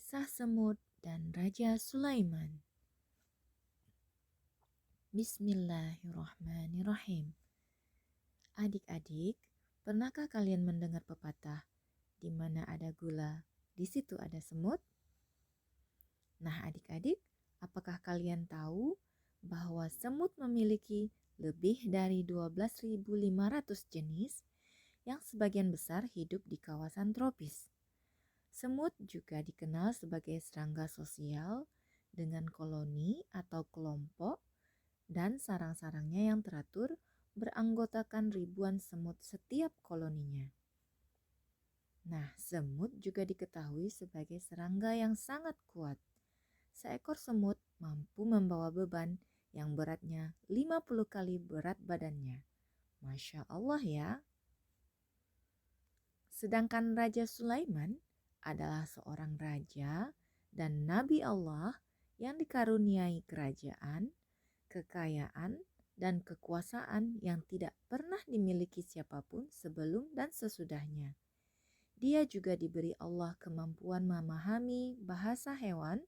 Kisah Semut dan Raja Sulaiman. Bismillahirrahmanirrahim. Adik-adik, pernahkah kalian mendengar pepatah, di mana ada gula, di situ ada semut? Nah, adik-adik, apakah kalian tahu bahwa semut memiliki lebih dari 12.500 jenis yang sebagian besar hidup di kawasan tropis? Semut juga dikenal sebagai serangga sosial dengan koloni atau kelompok dan sarang-sarangnya yang teratur beranggotakan ribuan semut setiap koloninya. Nah, semut juga diketahui sebagai serangga yang sangat kuat. Seekor semut mampu membawa beban yang beratnya 50 kali berat badannya. Masya Allah ya. Sedangkan Raja Sulaiman adalah seorang raja dan nabi Allah yang dikaruniai kerajaan, kekayaan, dan kekuasaan yang tidak pernah dimiliki siapapun sebelum dan sesudahnya. Dia juga diberi Allah kemampuan memahami bahasa hewan,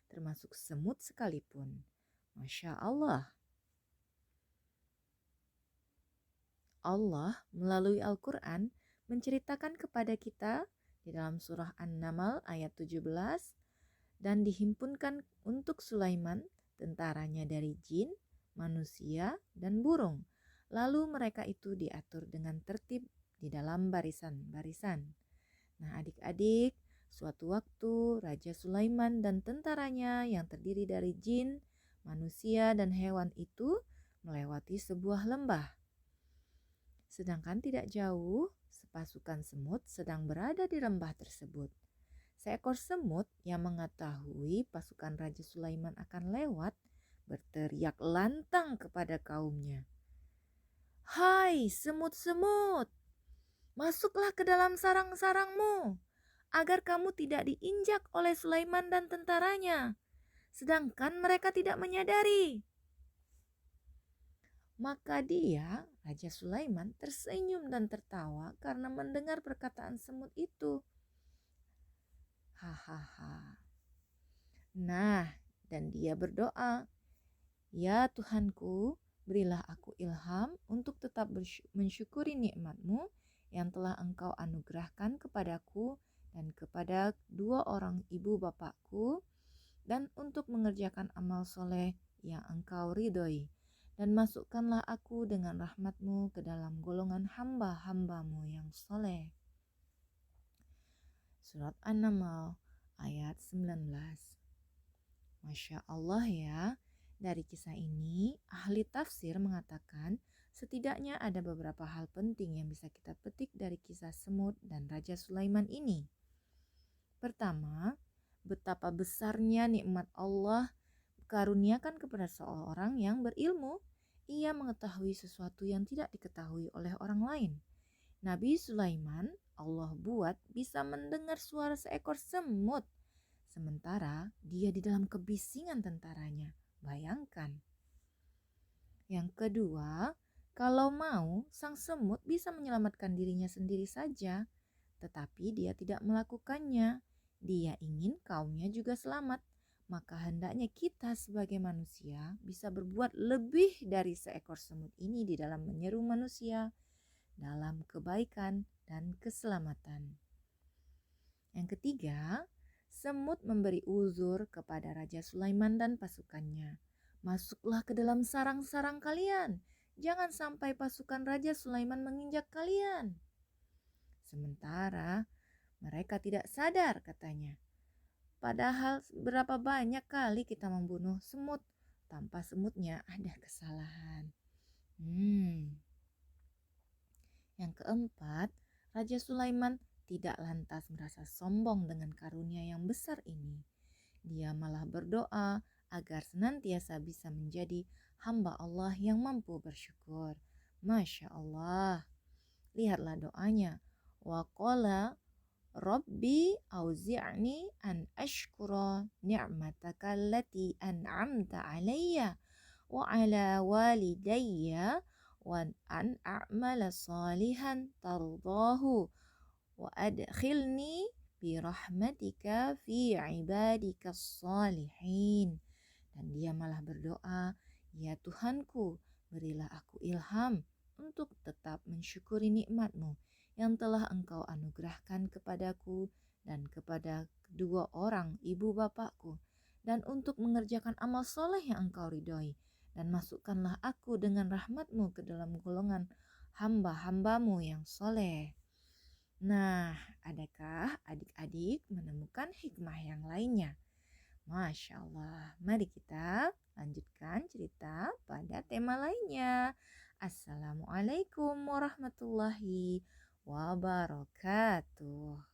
termasuk semut sekalipun. Masya Allah. Allah melalui Al-Quran menceritakan kepada kita di dalam surah An-Naml ayat 17, dan dihimpunkan untuk Sulaiman tentaranya dari jin, manusia, dan burung. Lalu mereka itu diatur dengan tertib di dalam barisan-barisan. Nah, adik-adik, suatu waktu Raja Sulaiman dan tentaranya yang terdiri dari jin, manusia, dan hewan itu melewati sebuah lembah. Sedangkan tidak jauh, sepasukan semut sedang berada di lembah tersebut. Seekor semut yang mengetahui pasukan Raja Sulaiman akan lewat, berteriak lantang kepada kaumnya. "Hai semut-semut, masuklah ke dalam sarang-sarangmu, agar kamu tidak diinjak oleh Sulaiman dan tentaranya, sedangkan mereka tidak menyadari." Maka dia, Raja Sulaiman, tersenyum dan tertawa karena mendengar perkataan semut itu. Hahaha. Nah, dan dia berdoa, "Ya Tuhanku, berilah aku ilham untuk tetap mensyukuri nikmat-Mu yang telah Engkau anugerahkan kepadaku dan kepada dua orang ibu bapakku, dan untuk mengerjakan amal soleh yang Engkau ridhoi. Dan masukkanlah aku dengan rahmat-Mu ke dalam golongan hamba-hamba-Mu yang soleh." Surat An-Naml ayat 19. Masya Allah ya, dari kisah ini ahli tafsir mengatakan setidaknya ada beberapa hal penting yang bisa kita petik dari kisah semut dan Raja Sulaiman ini. Pertama, betapa besarnya nikmat Allah karuniakan kepada seorang yang berilmu. Ia mengetahui sesuatu yang tidak diketahui oleh orang lain. Nabi Sulaiman, Allah buat bisa mendengar suara seekor semut, sementara dia di dalam kebisingan tentaranya. Bayangkan. Yang kedua, kalau mau, sang semut bisa menyelamatkan dirinya sendiri saja, tetapi dia tidak melakukannya. Dia ingin kaumnya juga selamat. Maka hendaknya kita sebagai manusia bisa berbuat lebih dari seekor semut ini di dalam menyeru manusia dalam kebaikan dan keselamatan. Yang ketiga, semut memberi uzur kepada Raja Sulaiman dan pasukannya. "Masuklah ke dalam sarang-sarang kalian. Jangan sampai pasukan Raja Sulaiman menginjak kalian." Sementara mereka tidak sadar, katanya. Padahal berapa banyak kali kita membunuh semut, tanpa semutnya ada kesalahan. Yang keempat, Raja Sulaiman tidak lantas merasa sombong dengan karunia yang besar ini. Dia malah berdoa agar senantiasa bisa menjadi hamba Allah yang mampu bersyukur. Masya Allah. Lihatlah doanya. Wa qala Rabbi auzi'ni an ashkura ni'mataka allati an'amta alayya wa ala walidayya wa an a'mala salihan tardahu wa adkhilni birahmatika fi ibadikas salihin. Dan dia malah berdoa, ya Tuhanku, berilah aku ilham untuk tetap mensyukuri nikmat-Mu yang telah Engkau anugerahkan kepadaku dan kepada kedua orang ibu bapakku, dan untuk mengerjakan amal soleh yang Engkau ridhoi, dan masukkanlah aku dengan rahmat-Mu ke dalam golongan hamba-hamba-Mu yang soleh. Nah, adakah adik-adik menemukan hikmah yang lainnya? Masya Allah, mari kita lanjutkan cerita pada tema lainnya. Assalamualaikum warahmatullahi wabarakatuh.